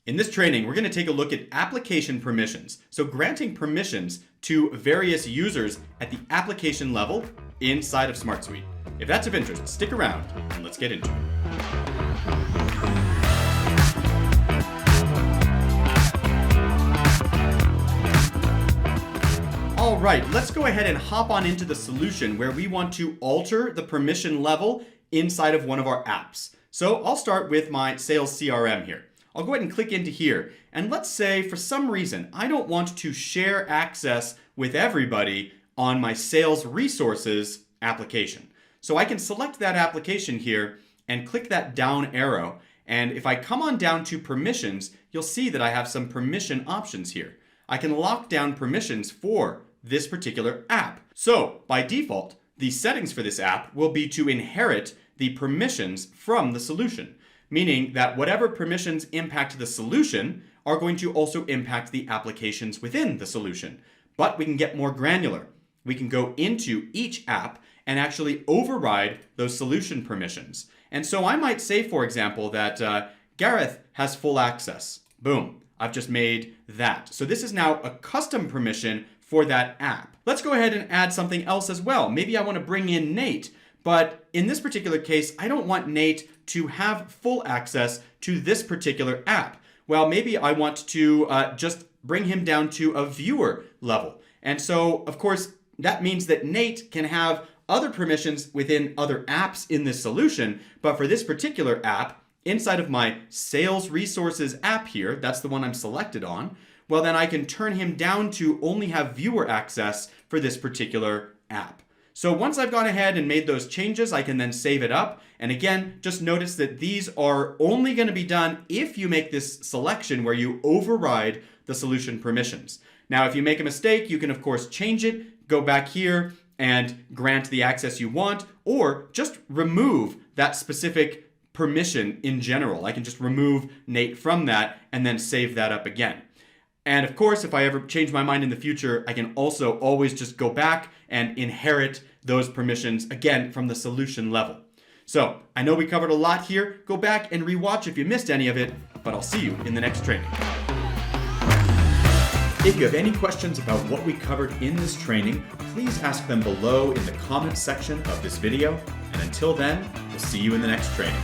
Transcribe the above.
In this training, we're going to take a look at application permissions. So granting permissions to various users at the application level inside of SmartSuite. If that's of interest, stick around and let's get into it. All right, let's go ahead and hop on into the solution where we want to alter the permission level inside of one of our apps. So I'll start with my sales CRM here. I'll go ahead and click into here, and let's say for some reason I don't want to share access with everybody on my sales resources application. So I can select that application here and click that down arrow, and if I come on down to permissions, you'll see that I have some permission options here. I can lock down permissions for this particular app. So by default, the settings for this app will be to inherit the permissions from the solution, meaning that whatever permissions impact the solution are going to also impact the applications within the solution. But we can get more granular. We can go into each app and actually override those solution permissions. And so I might say, for example, that Gareth has full access. Boom, I've just made that. So this is now a custom permission for that app. Let's go ahead and add something else as well. Maybe I want to bring in Nate, but in this particular case, I don't want Nate to have full access to this particular app. Well, maybe I want to just bring him down to a viewer level. And so, of course, that means that Nate can have other permissions within other apps in this solution. But for this particular app, inside of my sales resources app here, that's the one I'm selected on, well, then I can turn him down to only have viewer access for this particular app. So once I've gone ahead and made those changes, I can then save it up. And again, just notice that these are only going to be done if you make this selection where you override the solution permissions. Now, if you make a mistake, you can of course change it, go back here and grant the access you want, or just remove that specific permission in general. I can just remove Nate from that and then save that up again. And of course, if I ever change my mind in the future, I can also always just go back and inherit those permissions again from the solution level. So I know we covered a lot here. Go back and rewatch if you missed any of it, but I'll see you in the next training. If you have any questions about what we covered in this training, please ask them below in the comments section of this video. And until then, we'll see you in the next training.